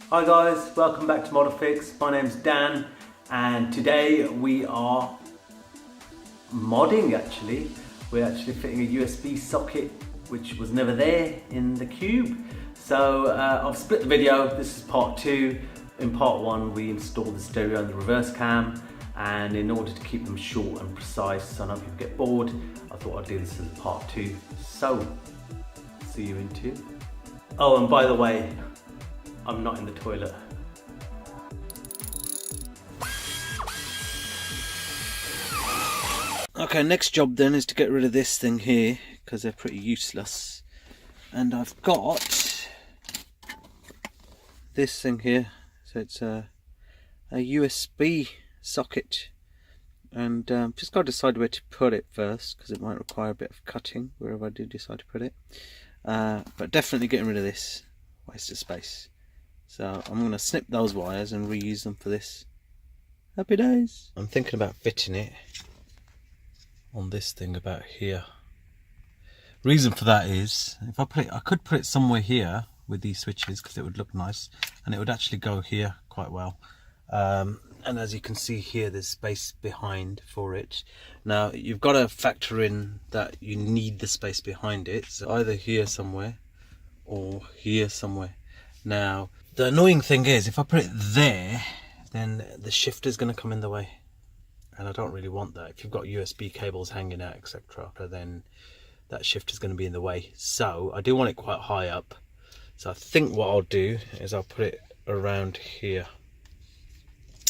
Hi guys, welcome back to ModFix. My name's Dan and today we are modding actually. We're actually fitting a USB socket which was never there in the Cube. So I've split the video, this is part 2. In part 1 we installed the stereo and the reverse cam, and in order to keep them short and precise so none people get bored, I thought I'd do this as part 2. So, see you in 2. Oh, and by the way, I'm not in the toilet. Okay, next job then is to get rid of this thing here because they're pretty useless. And I've got this thing here. So it's a USB socket. And just got to decide where to put it first because it might require a bit of cutting wherever I do decide to put it. But definitely getting rid of this. Waste of space. So I'm going to snip those wires and reuse them for this. Happy days. I'm thinking about fitting it on this thing about here. Reason for that is, if I put it, I could put it somewhere here with these switches because it would look nice, and it would actually go here quite well. And as you can see here, there's space behind for it. Now you've got to factor in that you need the space behind it, so either here somewhere or here somewhere. Now the annoying thing is, if I put it there, then the shifter is going to come in the way, and I don't really want that. If you've got USB cables hanging out, etc., then that shifter is going to be in the way. So I do want it quite high up. So I think what I'll do is I'll put it around here,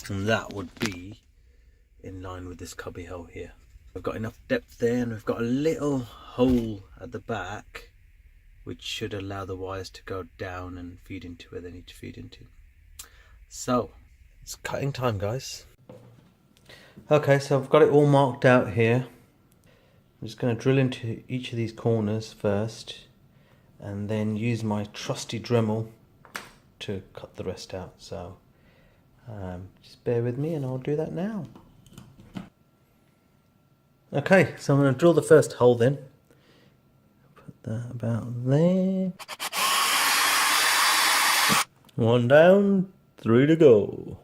and that would be in line with this cubby hole here. We've got enough depth there, and we've got a little hole at the back which should allow the wires to go down and feed into where they need to feed into. So it's cutting time, guys. Okay, so I've got it all marked out here. I'm just going to drill into each of these corners first and then use my trusty Dremel to cut the rest out. So just bear with me and I'll do that now. Okay, so I'm going to drill the first hole then. Put that about there. 1 down, 3 to go.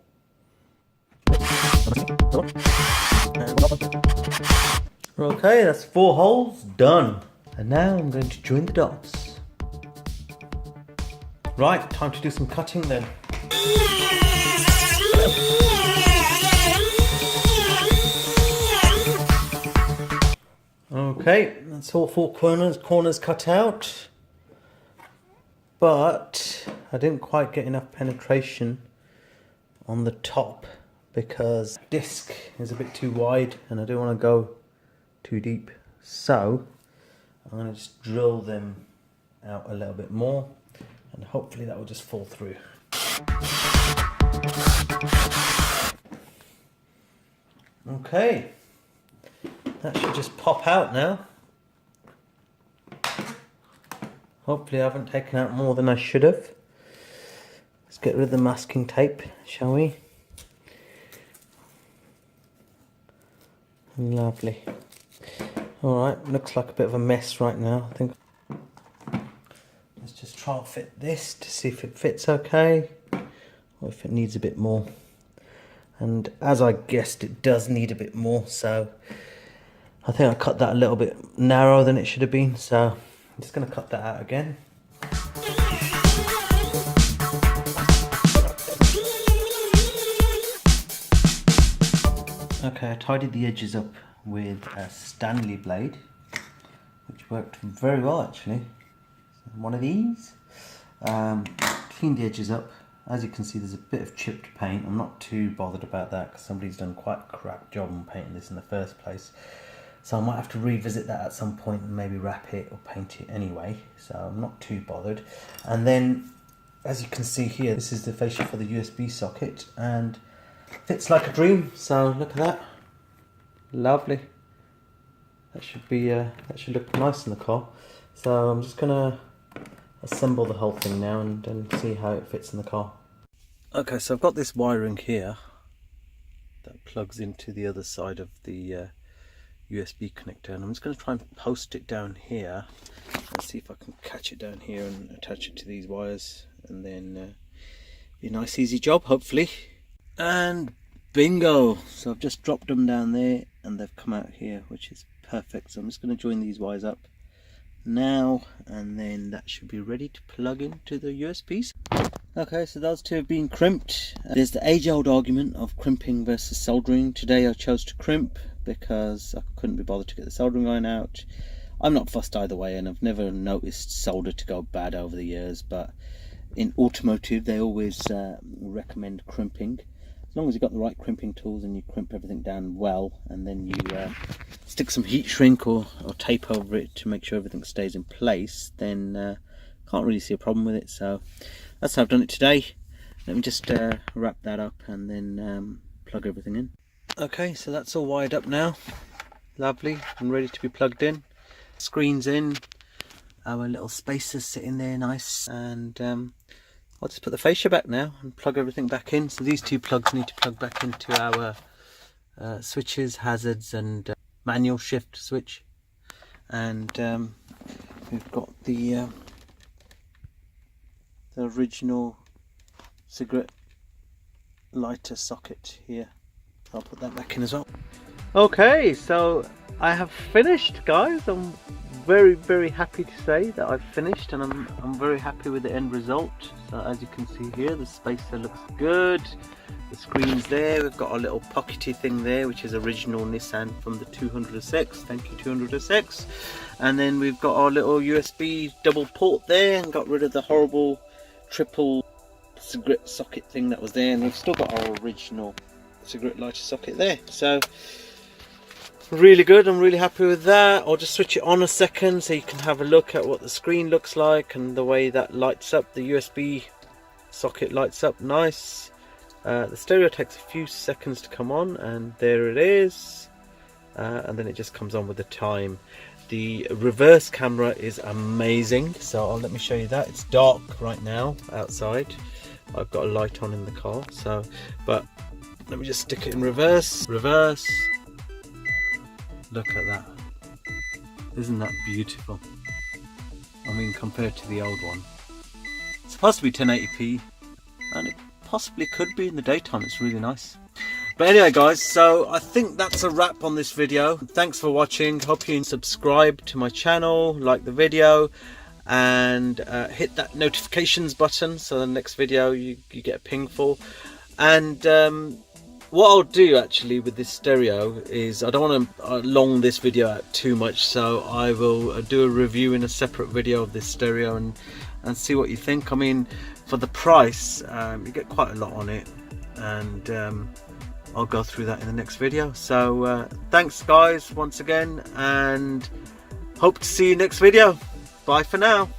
Okay, that's 4 holes done. And now I'm going to join the dots. Right, time to do some cutting then. Okay, that's all 4 corners cut out. But I didn't quite get enough penetration on the top because the disc is a bit too wide and I don't want to go too deep. So I'm going to just drill them out a little bit more and hopefully that will just fall through. Okay, that should just pop out now. Hopefully I haven't taken out more than I should have. Let's get rid of the masking tape, shall we? Lovely. Alright, looks like a bit of a mess right now, I think. Let's just try and fit this to see if it fits okay, or if it needs a bit more. And as I guessed, it does need a bit more, so I think I cut that a little bit narrower than it should have been, so I'm just going to cut that out again. Okay, I tidied the edges up with a Stanley blade, which worked very well actually. One of these. Cleaned the edges up. As you can see, there's a bit of chipped paint. I'm not too bothered about that because somebody's done quite a crap job on painting this in the first place. So I might have to revisit that at some point and maybe wrap it or paint it anyway. So I'm not too bothered. And then, as you can see here, this is the fascia for the USB socket and fits like a dream. So look at that. Lovely. That should be that should look nice in the car. So I'm just gonna assemble the whole thing now and see how it fits in the car. Okay, so I've got this wiring here that plugs into the other side of the USB connector, and I'm just going to try and post it down here and see if I can catch it down here and attach it to these wires, and then Be a nice easy job, hopefully. And bingo! So I've just dropped them down there and they've come out here, which is perfect. So I'm just going to join these wires up now, and then that should be ready to plug into the USBs. Okay, so those two have been crimped. There's the age-old argument of crimping versus soldering. Today I chose to crimp because I couldn't be bothered to get the soldering iron out. I'm not fussed either way, and I've never noticed solder to go bad over the years, but in automotive they always recommend crimping. As long as you've got the right crimping tools and you crimp everything down well, and then you stick some heat shrink or tape over it to make sure everything stays in place, then can't really see a problem with it. So that's how I've done it today. Let me just wrap that up and then plug everything in. Okay, so that's all wired up now. Lovely and ready to be plugged in. Screens in, our little spacers sitting there nice, and I'll just put the fascia back now and plug everything back in. So these two plugs need to plug back into our switches, hazards and manual shift switch. And we've got the original cigarette lighter socket here. I'll put that back in as well. Okay, so I have finished, guys. I'm very happy to say that I've finished, and I'm very happy with the end result. So as you can see here, the spacer looks good, the screen's there, we've got our little pockety thing there which is original Nissan from the 200SX, thank you 200SX, and then we've got our little USB double port there, and got rid of the horrible triple cigarette socket thing that was there, and we've still got our original cigarette lighter socket there. So really good, I'm really happy with that. I'll just switch it on a second so you can have a look at what the screen looks like and the way that lights up. The USB socket lights up nice. The stereo takes a few seconds to come on, and there it is, and then it just comes on with the time. The reverse camera is amazing, so let me show you that. It's dark right now outside. I've got a light on in the car, so but let me just stick it in reverse. Look at that. Isn't that beautiful? I mean, compared to the old one. It's supposed to be 1080p, and it possibly could be in the daytime. It's really nice. But anyway, guys, so I think that's a wrap on this video. Thanks for watching. Hope you subscribe to my channel, like the video, and hit that notifications button so the next video you get a ping for. And what I'll do actually with this stereo is, I don't want to long this video out too much, so I will do a review in a separate video of this stereo and see what you think. I mean, for the price, you get quite a lot on it, and I'll go through that in the next video. So thanks guys once again, and hope to see you next video. Bye for now.